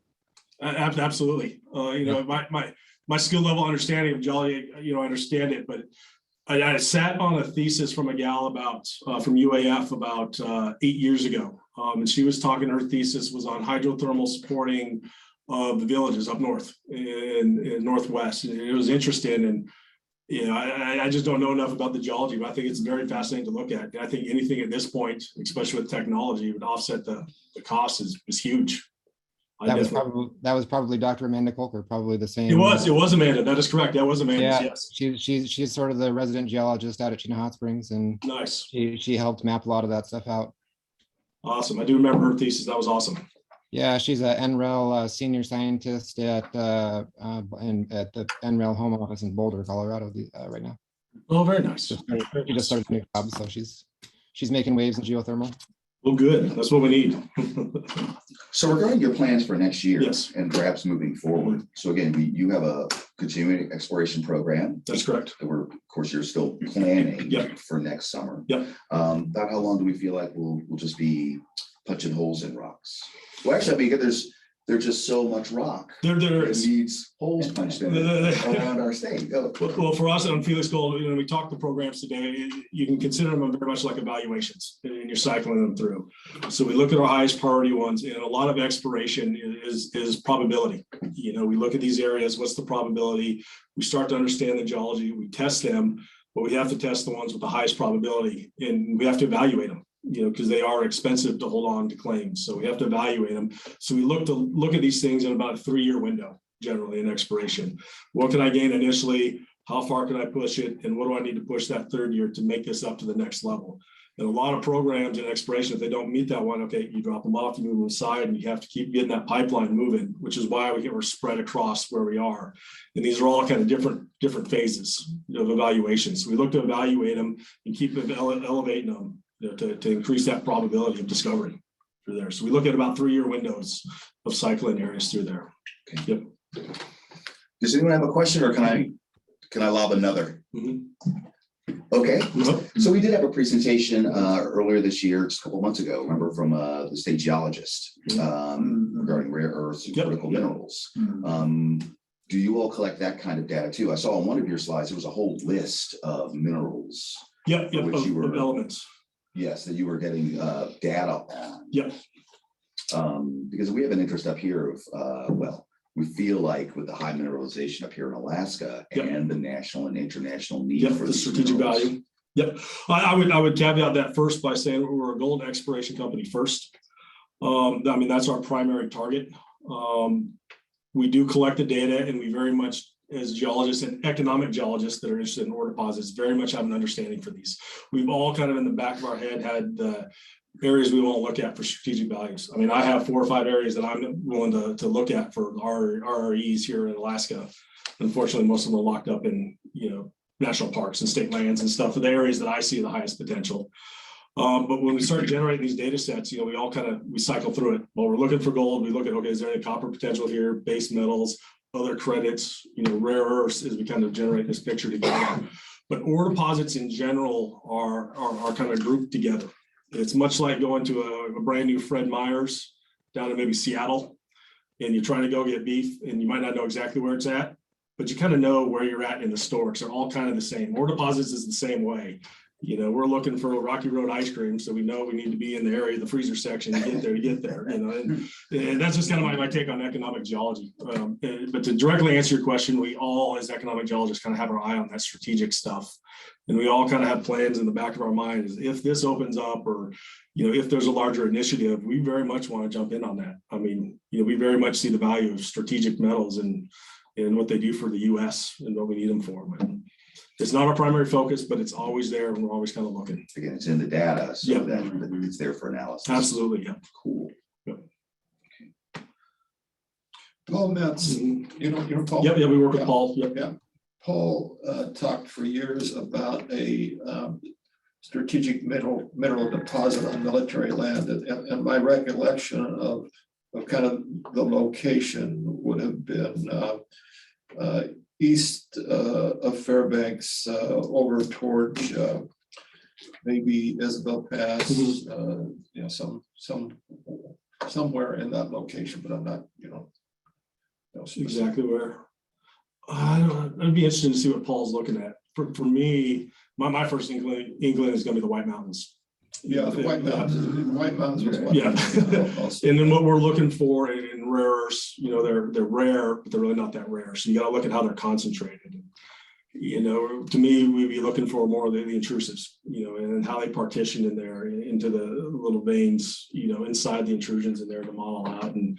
Absolutely. You know, my skill level understanding of geology, you know, I understand it, but I sat on a thesis from a gal about from UAF about 8 years ago. And she was talking, her thesis was on hydrothermal supporting of the villages up north in Northwest. And it was interesting. And, you know, I just don't know enough about the geology, but I think it's very fascinating to look at. And I think anything at this point, especially with technology, would offset the cost is huge. That was probably Dr. Amanda Kolker, probably the same. It was Amanda. That is correct. That was Amanda. Yeah, Yes. she's sort of the resident geologist out at Chino Hot Springs, and Nice. she helped map a lot of that stuff out. Awesome. I do remember her thesis. That was awesome. Yeah, she's a NREL senior scientist at the NREL home office in Boulder, Colorado, right now. Oh, very nice. She just started a new job, so she's making waves in geothermal. Well, good. That's what we need. So regarding your plans for next year, Yes. and perhaps moving forward. So again, you have a continuing exploration program. That's correct. That of course, you're still planning Yep. for next summer. Yep. About how long do we feel like we'll just be punching holes in rocks? Well, actually, I mean, there's just so much rock. There It is. needs holes punched in it around our state. Well, for us on Felix Gold, you know, we talked the programs today, you can consider them very much like evaluations and you're cycling them through. So we look at our highest priority ones, and a lot of exploration is probability. You know, we look at these areas, what's the probability? We start to understand the geology, we test them, but we have to test the ones with the highest probability, and we have to evaluate them, you know, because they are expensive to hold on to claims. So we have to evaluate them. So we look at these things in about a 3-year window, generally in exploration. What can I gain initially? How far can I push it? And what do I need to push that 3rd year to make this up to the next level? And a lot of programs in exploration, if they don't meet that one, okay, you drop them off, you move them aside, and you have to keep getting that pipeline moving, which is why we're spread across where we are. And these are all kind of different phases of evaluation. So we look to evaluate them and keep elevating them, you know, to increase that probability of discovery through there. So we look at about 3-year windows of cycling areas through there. Okay. Yep. Does anyone have a question, or can I lob another? Mhm. Okay. Mhm. So we did have a presentation earlier this year, just a couple months ago, remember, from the state geologist regarding rare earths and Yep. critical minerals. Do you all collect that kind of data too? I saw on one of your slides, it was a whole list of minerals. Yep, Which you were- of elements. Yes, that you were getting data on. Yep. Because we have an interest up here of, well, we feel like with the high mineralization up here in Alaska Yep. and the national and international need Yep, for the these strategic minerals. value. Yep, I would caveat that first by saying we're a gold exploration company first. I mean, that's our primary target. We do collect the data, and we very much, as geologists and economic geologists that are interested in ore deposits, very much have an understanding for these. We've all kind of in the back of our head had the areas we want to look at for strategic values. I mean, I have 4 or 5 areas that I'm willing to look at for our RREs here in Alaska. Unfortunately, most of them are locked up in, you know, national parks and state lands and stuff, for the areas that I see the highest potential. But when we start generating these data sets, you know, we all we cycle through it. Well, we're looking for gold. We look at, okay, is there any copper potential here, base metals, other credits, rare earths as we kind of generate this picture together. But ore deposits in general are kind of grouped together. It's much like going to a brand new Fred Meyer's down in maybe Seattle, and you're trying to go get beef, and you might not know exactly where it's at, but you kind of know where you're at in the store, because they're all kind of the same. Ore deposits is the same way. We're looking for a Rocky Road ice cream, so we know we need to be in the area of the freezer section to get there, and that's just kind of my take on economic geology. But to directly answer your question, we all, as economic geologists, kind of have our eye on that strategic stuff. And we all kind of have plans in the back of our minds. If this opens up, or, if there's a larger initiative, we very much want to jump in on that. I mean, we very much see the value of strategic metals and what they do for the US and what we need them for. But it's not our primary focus, but it's always there, and we're always kind of looking. Again, it's in the data, so Yep. that it's there for analysis. Absolutely, yeah. Cool. Paul Metz, you know Paul? Yep, we work with Yeah. Paul. Yep. Yeah. Paul talked for years about a strategic mineral deposit on military land, and my recollection of kind of the location would have been east of Fairbanks, over towards maybe Isabel Pass, somewhere in that location, but I'm not, Exactly where. I'd be interested to see what Paul's looking at. For me, my first inkling is going to be the White Mountains. Yeah, the White Mountains. The White Mountains was what. Yeah. And then what we're looking for in rare earths, they're rare, but they're really not that rare. So you got to look at how they're concentrated. To me, we'd be looking for more of the intrusives, and how they partition in there into the little veins, inside the intrusions in there to model out. And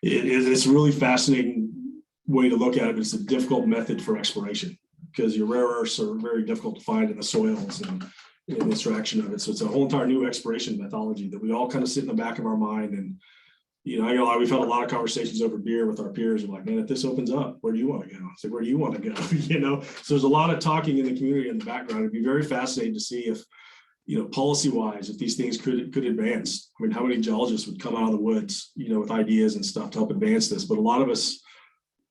it's a really fascinating way to look at it. It's a difficult method for exploration, because your rare earths are very difficult to find in the soils and in the extraction of it. So it's a whole entire new exploration methodology that we all kind of sit in the back of our mind. And we've had a lot of conversations over beer with our peers. We're like, man, if this opens up, where do you want to go? It's like, where do you want to go? So there's a lot of talking in the community in the background. It'd be very fascinating to see if, policy-wise, if these things could advance. I mean, how many geologists would come out of the woods, with ideas and stuff to help advance this? But a lot of us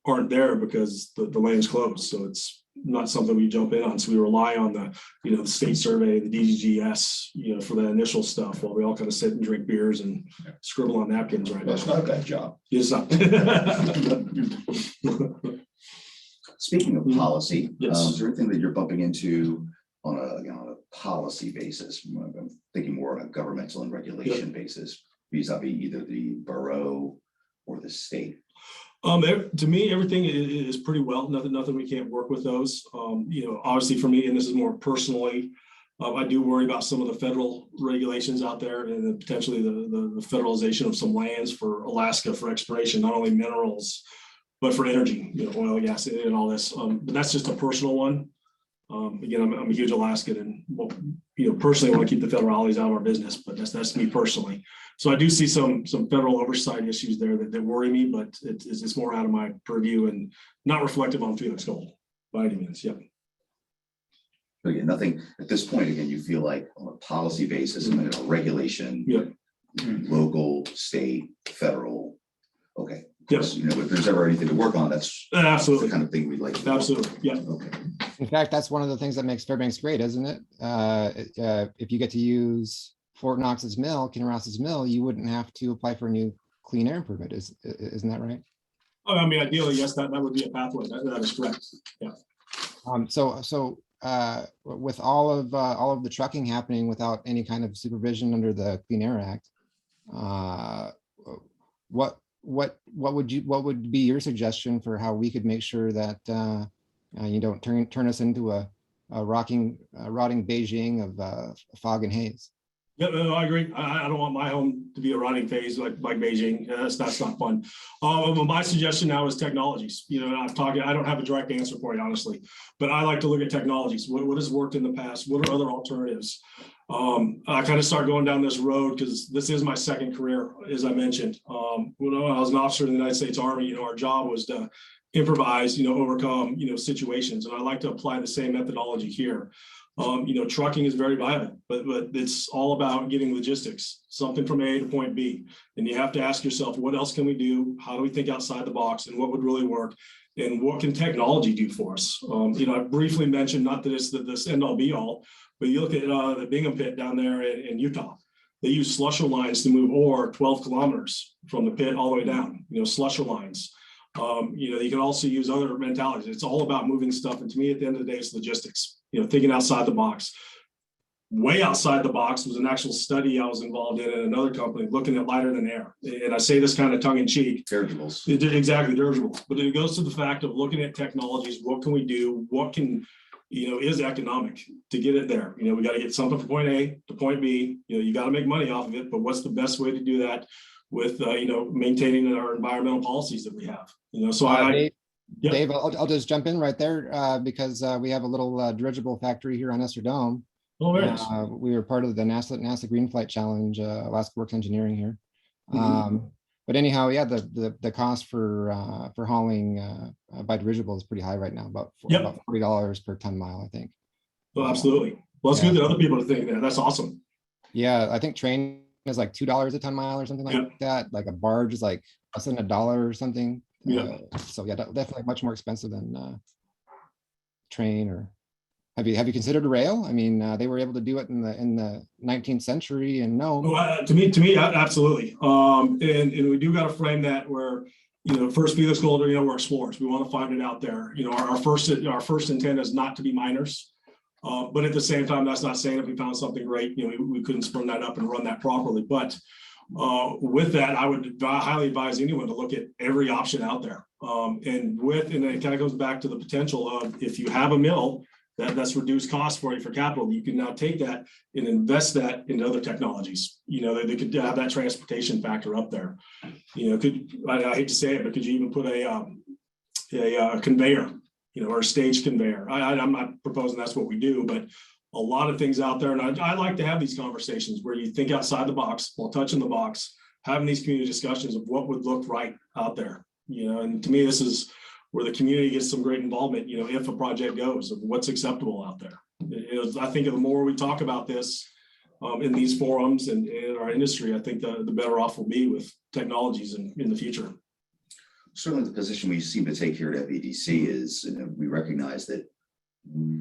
aren't there because the land's closed. So it's not something we jump in on. So we rely on the state survey, the DGGS, for the initial stuff, while we all kind of sit and drink beers and scribble on napkins right now. That's not a bad job. It's not. Speaking of policy, Yes. is there anything that you're bumping into on a policy basis? I'm thinking more on a governmental and regulation basis, vis-a-vis either the borough or the state. To me, everything is pretty well. Nothing we can't work with those. Obviously for me, and this is more personally, I do worry about some of the federal regulations out there, and potentially the federalization of some lands for Alaska for exploration, not only minerals, but for energy, oil, gas, and all this. But that's just a personal one. Again, I'm a huge Alaskan, and personally, I want to keep the federalities out of our business, but that's me personally. So I do see some federal oversight issues there that worry me, but it's more out of my purview and not reflective on Felix Gold by any means. Yep. But again, nothing at this point. Again, you feel like on a policy basis, and a regulation, local, state, federal. Okay. Yes. If there's ever anything to work on, that's absolutely the kind of thing we'd like to do. Absolutely. Yeah. Okay. In fact, that's one of the things that makes Fairbanks great, isn't it? If you get to use Fort Knox's mill, Kinross's mill, you wouldn't have to apply for a new clean air permit. Isn't that right? Oh, I mean, ideally, yes, that would be a pathway. That is correct. Yeah. So with all of the trucking happening without any kind of supervision under the Clean Air Act, what would be your suggestion for how we could make sure that you don't turn us into a rotting Beijing of fog and haze? Yeah, no, I agree. I don't want my home to be a rotting phase like Beijing. That's not fun. My suggestion now is technologies. I don't have a direct answer for you, honestly, but I like to look at technologies. What has worked in the past? What are other alternatives? I kind of start going down this road because this is my second career, as I mentioned. When I was an officer in the United States Army, our job was to improvise, overcome, situations, and I like to apply the same methodology here. Trucking is very viable, but it's all about getting logistics, something from A to point B. And you have to ask yourself, what else can we do? How do we think outside the box, and what would really work? and what can technology do for us? I briefly mentioned, not that it's this end all be all, but you look at the Bingham pit down there in Utah. They use slusher lines to move ore 12 kilometers from the pit all the way down, slusher lines. You can also use other mentalities. It's all about moving stuff. And to me, at the end of the day, it's logistics, thinking outside the box. Way outside the box was an actual study I was involved in another company looking at lighter than air. And I say this kind of tongue in cheek. Dirigibles. Exactly, dirigibles. But it goes to the fact of looking at technologies. What can we do? What can, is economic to get it there? We got to get something from point A to point B. You got to make money off of it. But what's the best way to do that with, maintaining our environmental policies that we have? So Dave, I'll just jump in right there because we have a little dirigible factory here on Ester Dome. Oh, very nice. We were part of the NASA Green Flight Challenge, Alaska Works Engineering here. But anyhow, yeah, the cost for hauling by dirigible is pretty high right now, about $40 per ton mile, I think. Oh, absolutely. Well, it's good that other people are thinking that. That's awesome. Yeah, I think train is like $2 a ton mile or something like that. Like a barge is like less than $1 or something. So yeah, definitely much more expensive than train. Or have you considered rail? I mean, they were able to do it in the 19th century and no. To me, absolutely. And we do got to frame that where, first Felix Gold, we're explorers. We want to find it out there. Our first intent is not to be miners. But at the same time, that's not saying if we found something great, we couldn't spin that up and run that properly. But with that, I would highly advise anyone to look at every option out there. And it kind of goes back to the potential of, if you have a mill that's reduced cost for you for capital, you can now take that and invest that into other technologies. They could have that transportation factor up there. I hate to say it, but could you even put a conveyor, or a stage conveyor? I'm not proposing that's what we do, but a lot of things out there. And I like to have these conversations where you think outside the box while touching the box, having these community discussions of what would look right out there. And to me, this is where the community gets some great involvement, if a project goes, of what's acceptable out there. I think the more we talk about this in these forums and in our industry, I think the better off we'll be with technologies in the future. Certainly the position we seem to take here at FEDC is, we recognize that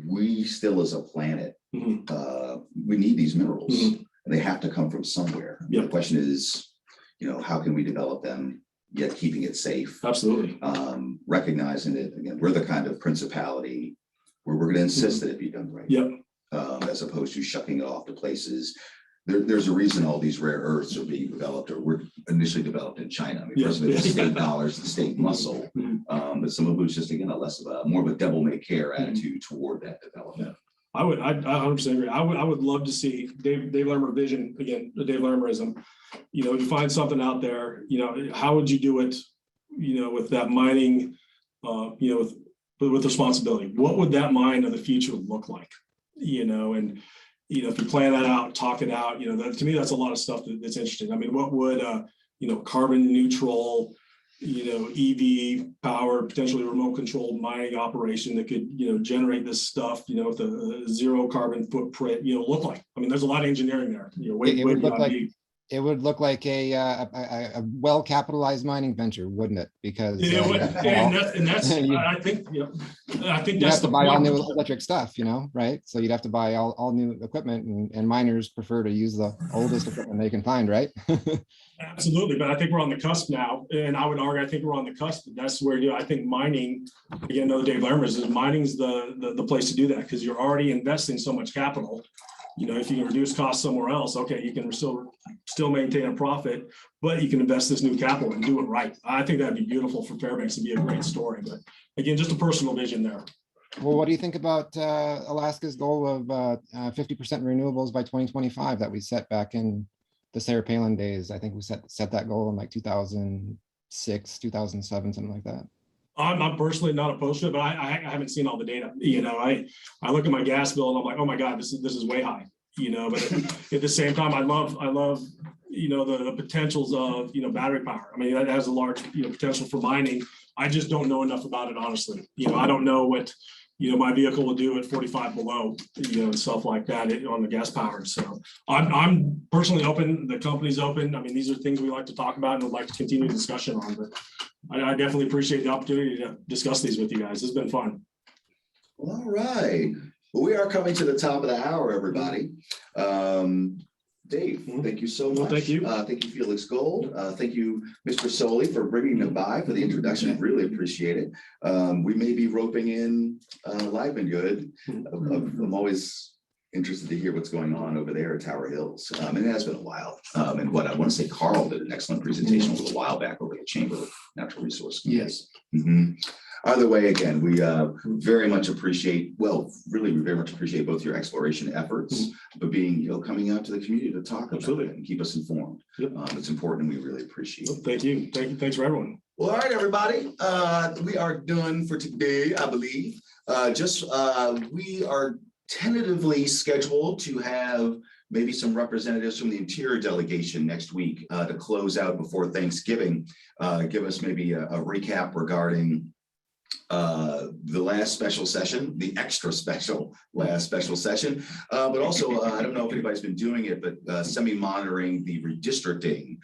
we still as a planet, we need these minerals and they have to come from somewhere. The question is, how can we develop them yet keeping it safe? Absolutely. Recognizing that, again, we're the kind of principality where we're going to insist that it be done right. As opposed to shucking it off to places. There's a reason all these rare earths are being developed or were initially developed in China. I mean, first of all, the state dollars, the state muscle, but some of it was just, again, more of a devil may care attitude toward that development. I 100% agree. I would love to see Dave Larimer vision, again, the Dave Larimerism. You find something out there, how would you do it, with that mining, with responsibility? What would that mine of the future look like? And if you plan that out, talk it out, to me, that's a lot of stuff that's interesting. I mean, what would carbon neutral, EV powered, potentially remote controlled mining operation that could, generate this stuff, with a zero carbon footprint, look like? I mean, there's a lot of engineering there. It would look like a well-capitalized mining venture, wouldn't it? Because I think you have to buy all new electric stuff, right? So you'd have to buy all new equipment, and miners prefer to use the oldest equipment they can find, right? Absolutely, but I think we're on the cusp now, and I would argue I think we're on the cusp. That's where I think mining, again, another Dave Larimer's, is mining's the place to do that, because you're already investing so much capital. If you can reduce costs somewhere else, okay, you can still maintain a profit, but you can invest this new capital and do it right. I think that'd be beautiful for Fairbanks to be a great story. But again, just a personal vision there. Well, what do you think about Alaska's goal of 50% renewables by 2025 that we set back in the Sarah Palin days? I think we set that goal in like 2006, 2007, something like that. I'm personally not opposed to it, but I haven't seen all the data. I look at my gas bill and I'm like, oh my God, this is way high. But at the same time, I love the potentials of battery power. I mean, that has a large potential for mining. I just don't know enough about it, honestly. I don't know what my vehicle will do at 45 below, and stuff like that on the gas powered. So I'm personally open. The company's open. I mean, these are things we like to talk about and would like to continue discussion on. But I definitely appreciate the opportunity to discuss these with you guys. It's been fun. All right. Well, we are coming to the top of the hour, everybody. Dave, thank you so much. Well, thank you. Thank you, Felix Gold. Thank you, Mr. Soley, for bringing them by for the introduction. Really appreciate it. We may be roping in Live and Good. I'm always interested to hear what's going on over there at Tower Hills. And it has been a while. And what I want to say, Carl did an excellent presentation a little while back over the Chamber of Natural Resources. Yes. Either way, again, we very much appreciate, we very much appreciate both your exploration efforts, but being, coming out to the community to talk about it and keep us informed. Yep. It's important. We really appreciate it. Thank you. Thanks for everyone. Well, all right, everybody. We are done for today, I believe. We are tentatively scheduled to have maybe some representatives from the Interior Delegation next week to close out before Thanksgiving. Give us maybe a recap regarding the last special session, the extra special last special session, but also I don't know if anybody's been doing it, but semi-monitoring the redistricting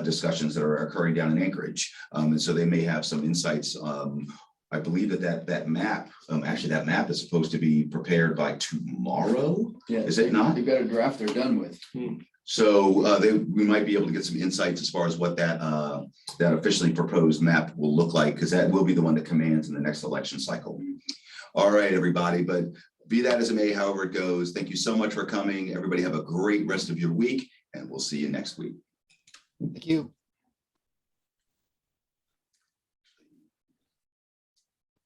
discussions that are occurring down in Anchorage, and so they may have some insights. I believe that map, actually that map is supposed to be prepared by tomorrow. Yeah. Is it not? They've got a draft they're done with. So we might be able to get some insights as far as what that officially proposed map will look like, because that will be the one that commands in the next election cycle. All right, everybody, but be that as it may, however it goes, thank you so much for coming. Everybody have a great rest of your week, and we'll see you next week. Thank you.